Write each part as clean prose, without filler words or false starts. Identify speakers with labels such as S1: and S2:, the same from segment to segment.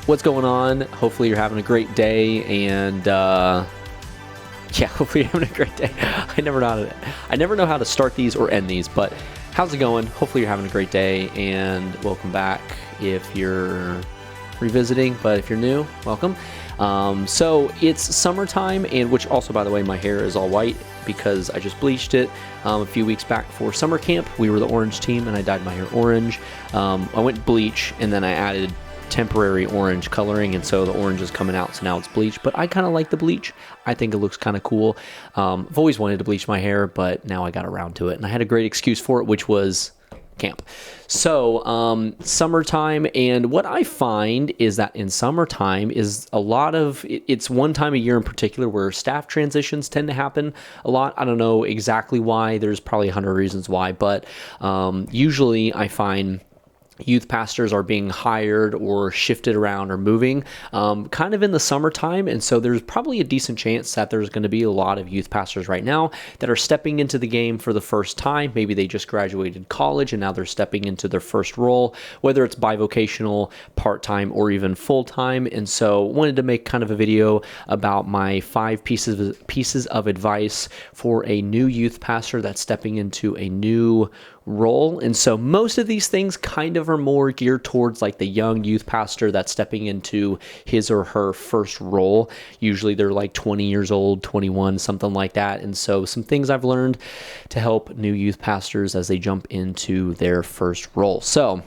S1: What's going on? Hopefully you're having a great day, and hopefully you're having a great day. I never know how to start these or end these, but how's it going? Hopefully you're having a great day, and welcome back if you're revisiting, but if you're new, welcome. So it's summertime, and which also, by the way, my hair is all white because I just bleached it a few weeks back for summer camp. We were the orange team, and I dyed my hair orange. I went bleach, and then I added temporary orange coloring, and so the orange is coming out, so now it's bleach. But I kind of like the bleach. I think it looks kind of cool. I've always wanted to bleach my hair, but now I got around to it, and I had a great excuse for it, which was camp. So summertime, and what I find is that in summertime is a lot of it's one time a year in particular where staff transitions tend to happen a lot. I don't know exactly why. There's probably 100 reasons why, but usually I find youth pastors are being hired or shifted around or moving kind of in the summertime. And so there's probably a decent chance that there's going to be a lot of youth pastors right now that are stepping into the game for the first time. Maybe they just graduated college and now they're stepping into their first role, whether it's bivocational, part-time, or even full-time. And so wanted to make kind of a video about my 5 pieces of advice for a new youth pastor that's stepping into a new role. And so most of these things kind of are more geared towards like the young youth pastor that's stepping into his or her first role. Usually they're like 20 years old, 21, something like that. And so some things I've learned to help new youth pastors as they jump into their first role. So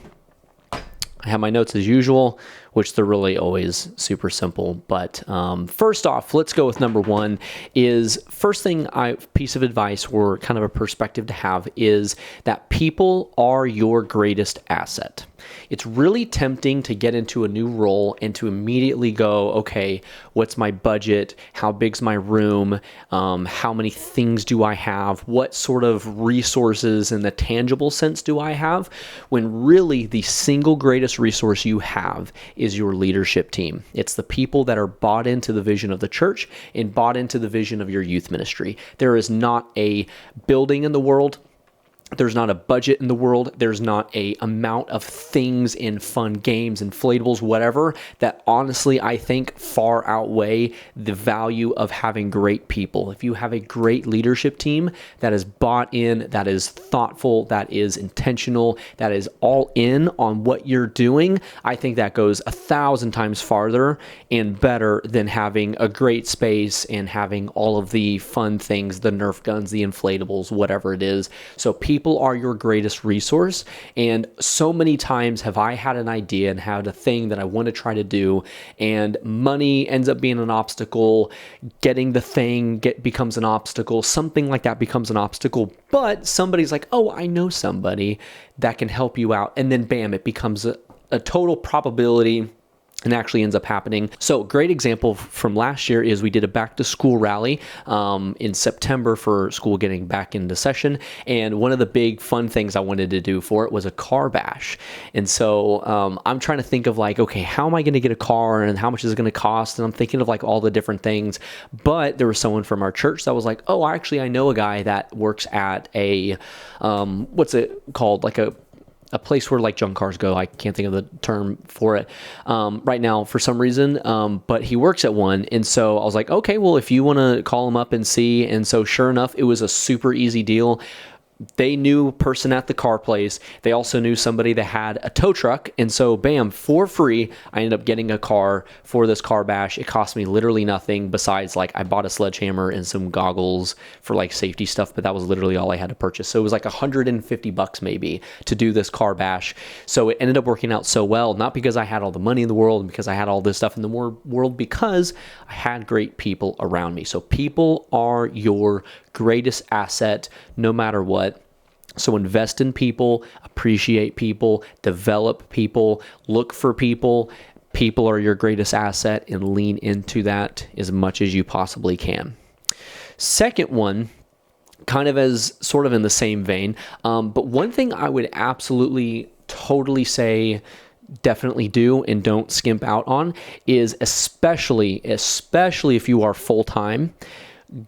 S1: I have my notes as usual, which they're really always super simple. But first off, let's go with number 1 is piece of advice or kind of a perspective to have is that people are your greatest asset. It's really tempting to get into a new role and to immediately go, okay, what's my budget? How big's my room? How many things do I have? What sort of resources in the tangible sense do I have? When really the single greatest resource you have is your leadership team. It's the people that are bought into the vision of the church and bought into the vision of your youth ministry. There is not a building in the world. There's not a budget in the world. There's not a amount of things in fun games, inflatables, whatever, that honestly I think far outweigh the value of having great people. If you have a great leadership team that is bought in, that is thoughtful, that is intentional, that is all in on what you're doing, I think that goes 1,000 times farther and better than having a great space and having all of the fun things, the Nerf guns, the inflatables, whatever it is. So people are your greatest resource. And so many times have I had an idea and had a thing that I want to try to do, and money ends up being an obstacle. Getting the thing becomes an obstacle. Something like that becomes an obstacle. But somebody's like, oh, I know somebody that can help you out. And then bam, it becomes a total probability and actually ends up happening. So great example from last year is we did a back to school rally in September for school getting back into session. And one of the big fun things I wanted to do for it was a car bash. And so I'm trying to think of like, okay, how am I going to get a car and how much is it going to cost? And I'm thinking of like all the different things. But there was someone from our church that was like, oh, actually, I know a guy that works at a, what's it called? Like a place where like junk cars go. I can't think of the term for it right now for some reason, but he works at one. And so I was like, okay, well, if you want to call him up and see. And so sure enough, it was a super easy deal. They knew a person at the car place. They also knew somebody that had a tow truck. And so bam, for free, I ended up getting a car for this car bash. It cost me literally nothing besides like I bought a sledgehammer and some goggles for like safety stuff, but that was literally all I had to purchase. So it was like $150 maybe to do this car bash. So it ended up working out so well, not because I had all the money in the world and because I had all this stuff in the world, because I had great people around me. So people are your greatest asset no matter what. So invest in people, appreciate people, develop people, look for people. People are your greatest asset, and lean into that as much as you possibly can. Second one, kind of as sort of in the same vein, but one thing I would absolutely totally say definitely do and don't skimp out on is especially if you are full-time,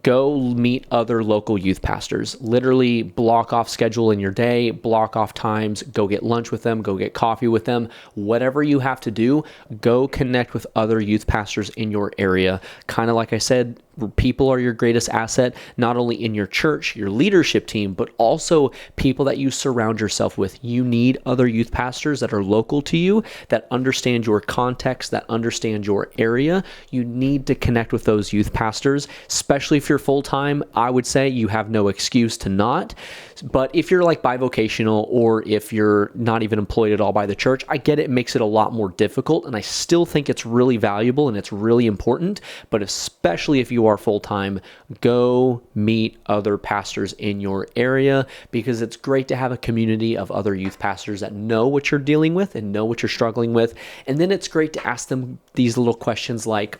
S1: Go meet other local youth pastors. Literally block off schedule in your day, block off times, go get lunch with them, go get coffee with them. Whatever you have to do, go connect with other youth pastors in your area. Kind of like I said, people are your greatest asset, not only in your church, your leadership team, but also people that you surround yourself with. You need other youth pastors that are local to you, that understand your context, that understand your area. You need to connect with those youth pastors, especially if you're full-time. I would say you have no excuse to not. But if you're like bivocational, or if you're not even employed at all by the church, I get it, it makes it a lot more difficult. And I still think it's really valuable and it's really important. But especially if you are full-time, go meet other pastors in your area, because it's great to have a community of other youth pastors that know what you're dealing with and know what you're struggling with. And then it's great to ask them these little questions like,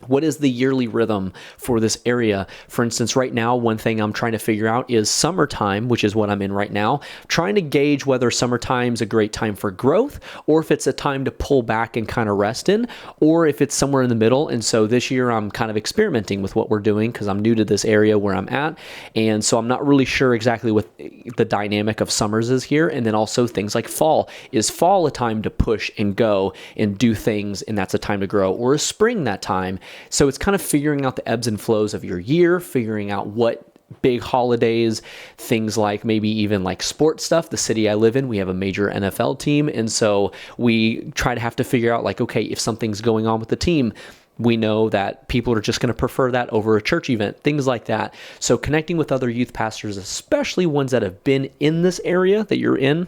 S1: what is the yearly rhythm for this area? For instance, right now, one thing I'm trying to figure out is summertime, which is what I'm in right now, trying to gauge whether summertime's a great time for growth, or if it's a time to pull back and kind of rest in, or if it's somewhere in the middle. And so this year I'm kind of experimenting with what we're doing, because I'm new to this area where I'm at. And so I'm not really sure exactly what the dynamic of summers is here. And then also things like fall. Is fall a time to push and go and do things, and that's a time to grow? Or is spring that time? So it's kind of figuring out the ebbs and flows of your year, figuring out what big holidays, things like maybe even like sports stuff. The city I live in, we have a major NFL team. And so we try to have to figure out like, okay, if something's going on with the team, we know that people are just going to prefer that over a church event, things like that. So connecting with other youth pastors, especially ones that have been in this area that you're in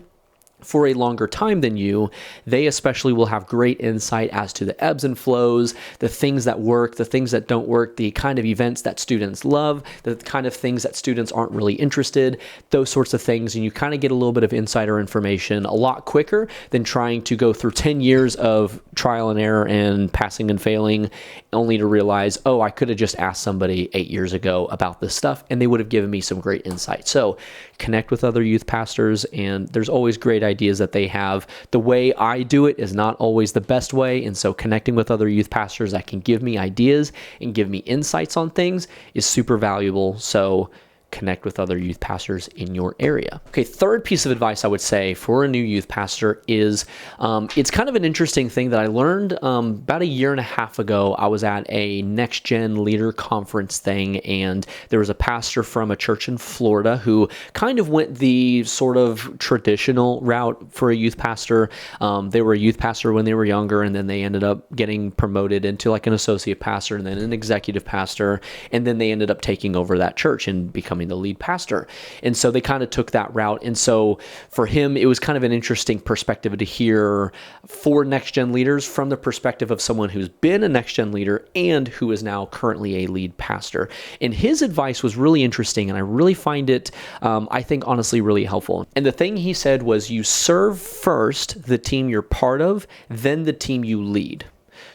S1: for a longer time than you, they especially will have great insight as to the ebbs and flows, the things that work, the things that don't work, the kind of events that students love, the kind of things that students aren't really interested, those sorts of things. And you kind of get a little bit of insider information a lot quicker than trying to go through 10 years of trial and error and passing and failing, only to realize, oh, I could have just asked somebody 8 years ago about this stuff and they would have given me some great insight. So connect with other youth pastors, and there's always great ideas that they have. The way I do it is not always the best way, and so connecting with other youth pastors that can give me ideas and give me insights on things is super valuable. So connect with other youth pastors in your area. Okay, third piece of advice I would say for a new youth pastor is it's kind of an interesting thing that I learned about 1.5 years ago. I was at a Next Gen Leader Conference thing, and there was a pastor from a church in Florida who kind of went the sort of traditional route for a youth pastor. They were a youth pastor when they were younger, and then they ended up getting promoted into like an associate pastor and then an executive pastor, and then they ended up taking over that church and becoming the lead pastor. And so they kind of took that route. And so for him, it was kind of an interesting perspective to hear for Next Gen leaders from the perspective of someone who's been a Next Gen leader and who is now currently a lead pastor. And his advice was really interesting, and I really find it, I think, honestly, really helpful. And the thing he said was, you serve first the team you're part of, then the team you lead.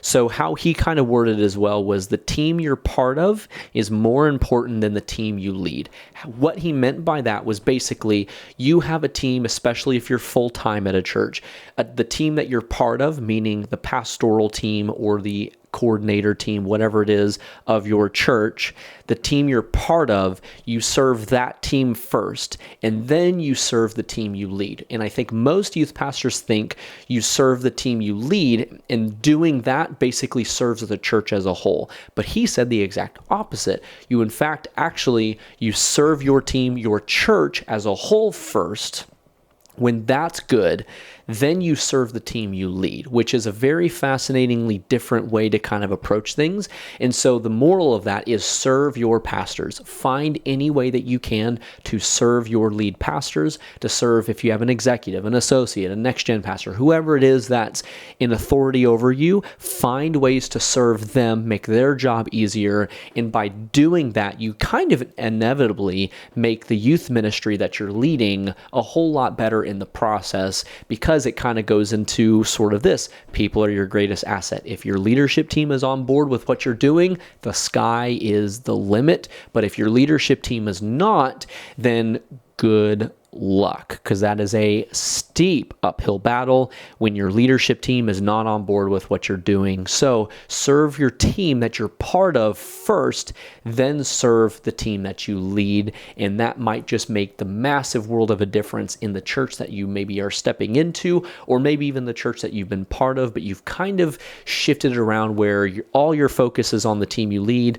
S1: So how he kind of worded it as well was, the team you're part of is more important than the team you lead. What he meant by that was basically, you have a team, especially if you're full-time at a church, the team that you're part of, meaning the pastoral team or the coordinator team, whatever it is of your church, the team you're part of, you serve that team first, and then you serve the team you lead. And I think most youth pastors think you serve the team you lead, and doing that basically serves the church as a whole. But he said the exact opposite. You, in fact, actually, you serve your team, your church as a whole first. When that's good, then you serve the team you lead, which is a very fascinatingly different way to kind of approach things. And so the moral of that is, serve your pastors. Find any way that you can to serve your lead pastors, to serve if you have an executive, an associate, a next gen pastor, whoever it is that's in authority over you, find ways to serve them, make their job easier. And by doing that, you kind of inevitably make the youth ministry that you're leading a whole lot better in the process, because it kind of goes into sort of this: people are your greatest asset. If your leadership team is on board with what you're doing, the sky is the limit. But if your leadership team is not, then good luck, because that is a steep uphill battle when your leadership team is not on board with what you're doing. So serve your team that you're part of first, then serve the team that you lead. And that might just make the massive world of a difference in the church that you maybe are stepping into, or maybe even the church that you've been part of, but you've kind of shifted it around where all your focus is on the team you lead.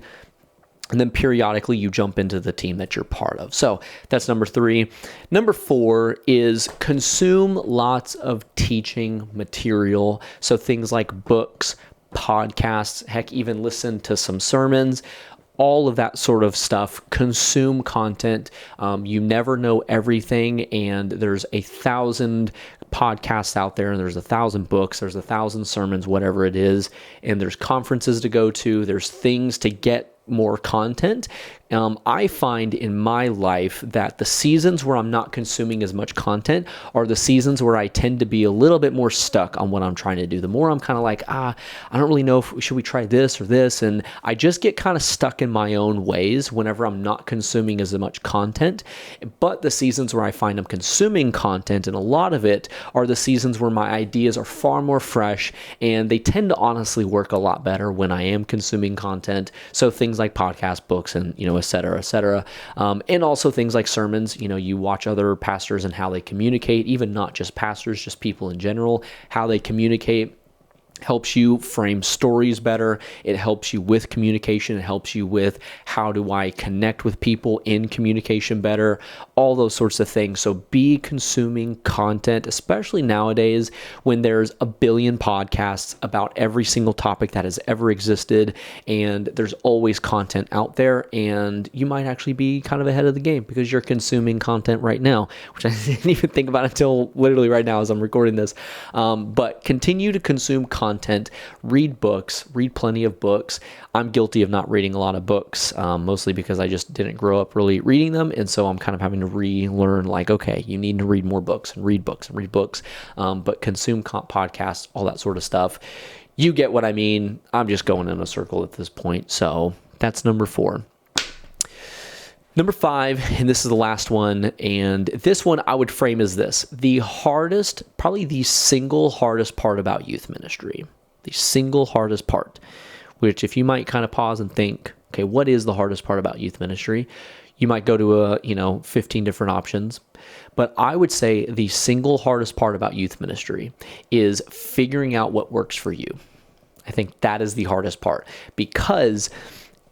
S1: And then periodically you jump into the team that you're part of. So that's number 3. Number 4 is consume lots of teaching material. So things like books, podcasts, heck, even listen to some sermons. All of that sort of stuff. Consume content. You never know everything, and there's 1,000 podcasts out there, and there's 1,000 books, there's 1,000 sermons, whatever it is, and there's conferences to go to, there's things to get more content. I find in my life that the seasons where I'm not consuming as much content are the seasons where I tend to be a little bit more stuck on what I'm trying to do. The more I'm kind of like, I don't really know should we try this or this, and I just get kind of stuck in my own ways whenever I'm not consuming as much content. But the seasons where I find I'm consuming content, and a lot of it, are the seasons where my ideas are far more fresh, and they tend to honestly work a lot better when I am consuming content. So things like podcast, books, and et cetera, et cetera. And also things like sermons. You watch other pastors and how they communicate, even not just pastors, just people in general, how they communicate. Helps you frame stories better. It helps you with communication. It helps you with how do I connect with people in communication better, all those sorts of things. So be consuming content, especially nowadays when there's a billion podcasts about every single topic that has ever existed, and there's always content out there, and you might actually be kind of ahead of the game because you're consuming content right now, which I didn't even think about until literally right now as I'm recording this. But continue to consume content, read books, read plenty of books. I'm guilty of not reading a lot of books, mostly because I just didn't grow up really reading them. And so I'm kind of having to relearn, like, okay, you need to read more books and read books and read books, but consume podcasts, all that sort of stuff. You get what I mean. I'm just going in a circle at this point. So that's number 4. Number 5, and this is the last one, and this one I would frame as this: the hardest, probably the single hardest part about youth ministry. The single hardest part, which if you might kind of pause and think, okay, what is the hardest part about youth ministry? You might go to 15 different options. But I would say the single hardest part about youth ministry is figuring out what works for you. I think that is the hardest part, because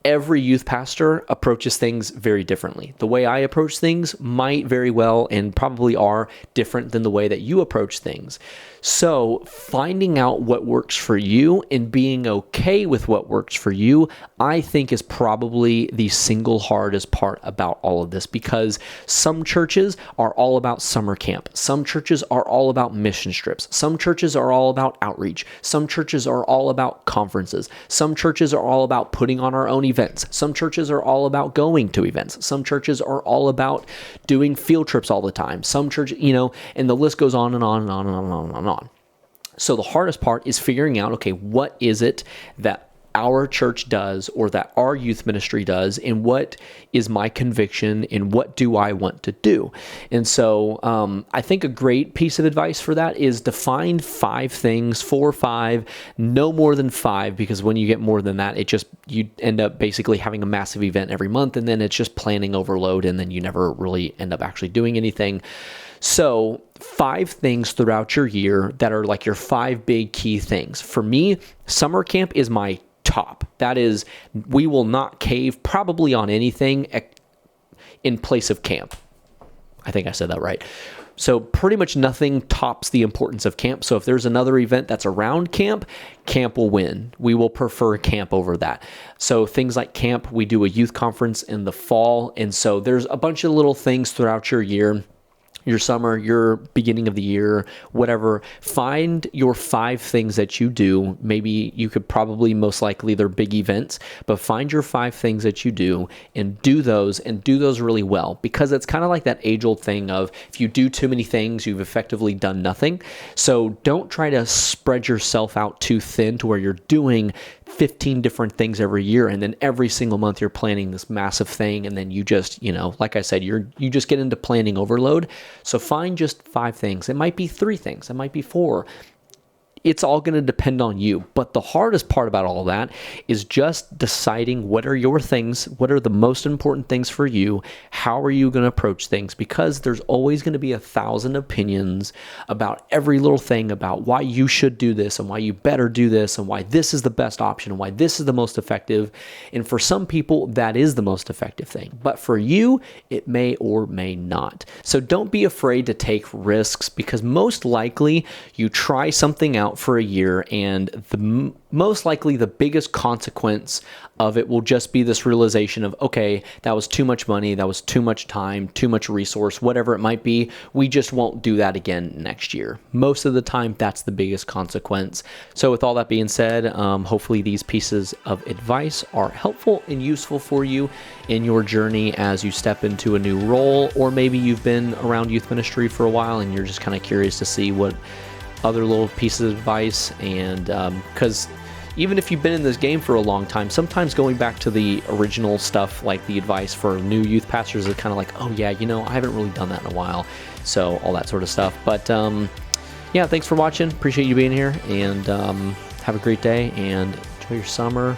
S1: every youth pastor approaches things very differently. The way I approach things might very well and probably are different than the way that you approach things. So finding out what works for you and being okay with what works for you, I think, is probably the single hardest part about all of this, because some churches are all about summer camp. Some churches are all about mission trips. Some churches are all about outreach. Some churches are all about conferences. Some churches are all about putting on our own events. Some churches are all about going to events. Some churches are all about doing field trips all the time. Some church, and the list goes on and on and on and on and on and on. So the hardest part is figuring out, okay, what is it that our church does, or that our youth ministry does, and what is my conviction, and what do I want to do? And so I think a great piece of advice for that is define 5 things, 4 or 5, no more than 5, because when you get more than that, you end up basically having a massive event every month, and then it's just planning overload, and then you never really end up actually doing anything. So 5 things throughout your year that are like your 5 big key things. For me, summer camp is my top. That is, we will not cave probably on anything in place of camp. I think I said that right. So pretty much nothing tops the importance of camp. So if there's another event that's around camp, camp will win. We will prefer camp over that. So things like camp, we do a youth conference in the fall. And so there's a bunch of little things throughout your year, your summer, your beginning of the year, whatever. Find your 5 things that you do. Maybe you could probably, most likely, they're big events, but find your 5 things that you do and do those really well, because it's kind of like that age-old thing of, if you do too many things, you've effectively done nothing. So don't try to spread yourself out too thin to where you're doing 15 different things every year, and then every single month you're planning this massive thing, and then you just, like I said, you just get into planning overload. So find just 5 things. It might be 3 things. It might be 4. It's all going to depend on you. But the hardest part about all that is just deciding what are your things, what are the most important things for you, how are you going to approach things, because there's always going to be 1,000 opinions about every little thing about why you should do this and why you better do this and why this is the best option and why this is the most effective. And for some people, that is the most effective thing. But for you, it may or may not. So don't be afraid to take risks, because most likely you try something out for a year, and most likely the biggest consequence of it will just be this realization of, okay, that was too much money, that was too much time, too much resource, whatever it might be. We just won't do that again next year. Most of the time, that's the biggest consequence. So with all that being said, hopefully these pieces of advice are helpful and useful for you in your journey as you step into a new role, or maybe you've been around youth ministry for a while and you're just kind of curious to see what other little pieces of advice. And because even if you've been in this game for a long time, sometimes going back to the original stuff, like the advice for new youth pastors, is kind of like, oh yeah, I haven't really done that in a while. So all that sort of stuff. But yeah, thanks for watching. Appreciate you being here, and have a great day and enjoy your summer.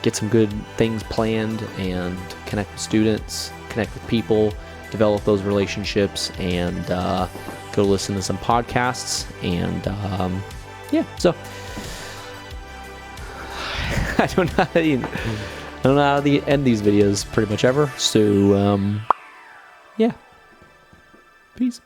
S1: Get some good things planned and connect with students, connect with people, develop those relationships, and go listen to some podcasts. And yeah, so I don't know how to end these videos pretty much ever. So yeah, peace.